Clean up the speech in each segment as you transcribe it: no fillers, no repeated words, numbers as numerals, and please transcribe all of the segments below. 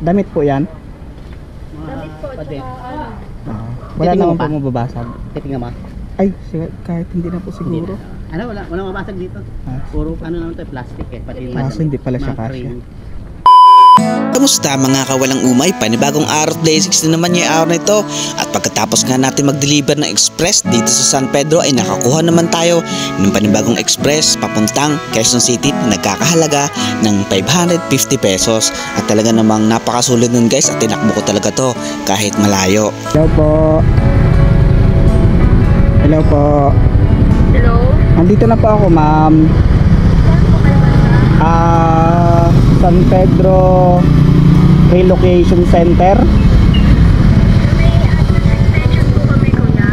Damit po yan? Damit po, tsaka Wala Titingnan mo naman po pa? mababasag. Titingnan mo. Ay, kahit hindi na po siguro. Ano, wala mabasag dito. Puro ano naman to, plastic eh. Pati Kaso hindi pala siya mga kasya. crane. Kamusta mga kawalang umay? Panibagong araw at basics na naman yung araw na ito. At pagkatapos nga natin mag-deliver ng express dito sa San Pedro ay nakakuha naman tayo ng panibagong express papuntang Quezon City na nagkakahalaga ng 550 pesos. At talaga namang napakasulit nun guys at tinakbo ko talaga to kahit malayo. Hello po. Hello po. hello? Andito na po ako, ma'am. Saan po kayo banda? San Pedro Relocation Center. May extension po kami kuya.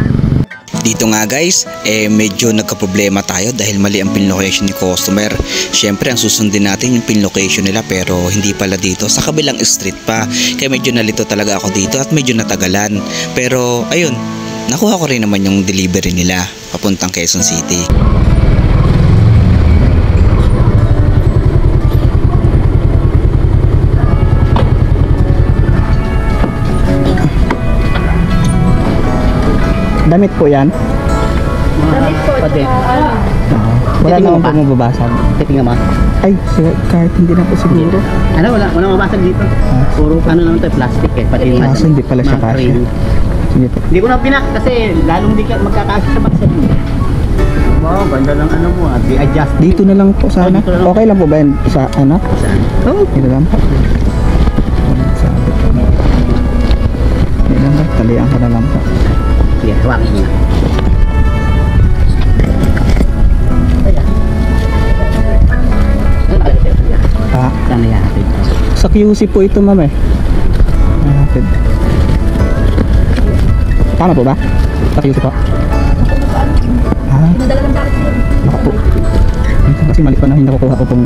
Dito nga guys, medyo nagka-problema tayo dahil mali ang pin location ni customer. Syempre ang susundin natin yung pin location nila pero hindi pala dito, sa kabilang street pa. Kaya medyo nalito talaga ako dito at medyo natagalan. Pero ayun, nakuha ko rin naman yung delivery nila papuntang Quezon City. Damit po yan? Damit po, Pati. tsaka Wala Titingnan naman mo po pa? mababasag. Titingnan mo. Ay, kahit hindi na po siguro. Ano, wala mabasag dito. Puro ano naman to, plastic eh. Pati Kaso hindi pala siya mga kasya. crane. Sige po. Hindi ko na pinak kasi lalong di ka magkakasya sa baksa mo. Wow, banda lang ano mo, i-adjust. Dito na lang po sana. Dito na lang. Okay lang po ba yun sa ano? Saan? Oh, Dito lang po. Sabi ko. Dito lang po. Talian ko na lang po. sige, hawangin niya. Saan na yan? Sa QC po ito, ma'am eh. Hatid. Tama po ba? Sa QC po? madala ng bakit yun. Baka po. Kasi mali pa na hindi nakukuha ko pong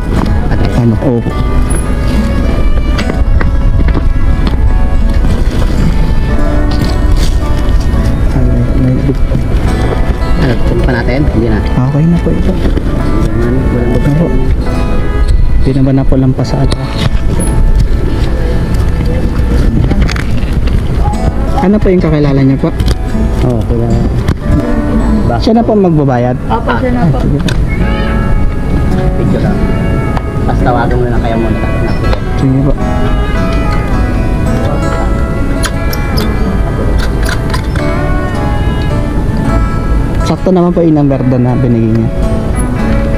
ano. Oo po. Ano, tuloy pa natin? Hindi na. Okay na po ito. Walang Ano po? Hindi naman na po lampasaan. Ano po yung kakilala niya po? Oo, kuya. Siya na po magbabayad. Opo, siya na po. Sige po. Video lang. Tapos tawagan mo na lang kaya muna. Sige po. Sakto naman po yung number doon na binigay niya.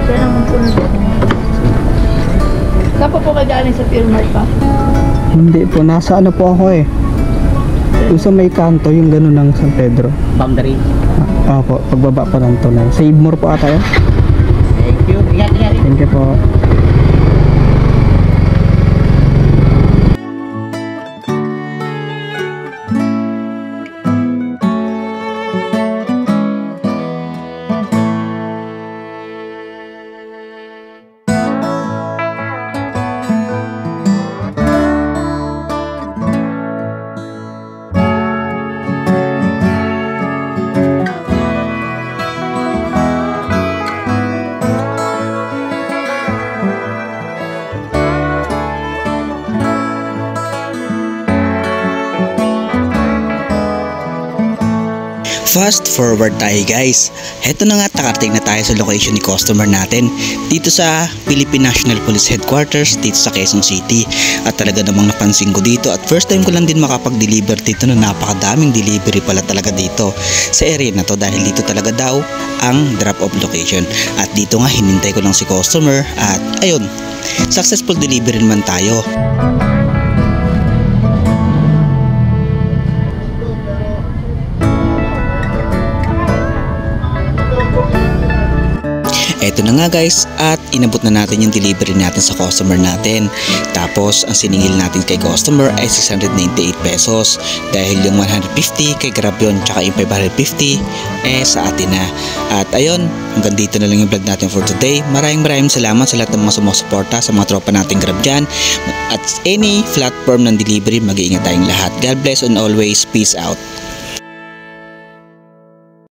Siya naman po na. Saan po kayo galing sa Philmart pa? Hindi po, nasa ano po ako eh. Yung sa may kanto, yung gano'n ng San Pedro. Boundary. Opo, pagbaba po ng tunnel. Save more po ata yun. Thank you. Ingat, ingat. Thank you po. Fast forward tayo guys. Heto na nga, nakarating na tayo sa location ni customer natin dito sa Philippine National Police Headquarters dito sa Quezon City. At talaga namang napansin ko dito at first time ko lang din makapag-deliver dito na napakadaming delivery pala talaga dito sa area na to dahil dito talaga daw ang drop-off location. At dito nga hinintay ko lang si customer at ayun, successful delivery naman tayo. Eto na nga guys at inabot na natin yung delivery natin sa customer natin. Tapos ang siningil natin kay customer ay 698 pesos dahil yung 150 kay Grab yun tsaka yung 550 sa atin na. At ayun, hanggang dito na lang yung vlog natin for today. Maraming salamat sa lahat ng mga sumusuporta sa mga tropa natin Grab dyan. At any platform ng delivery, mag-iingat tayong lahat. God bless and always peace out.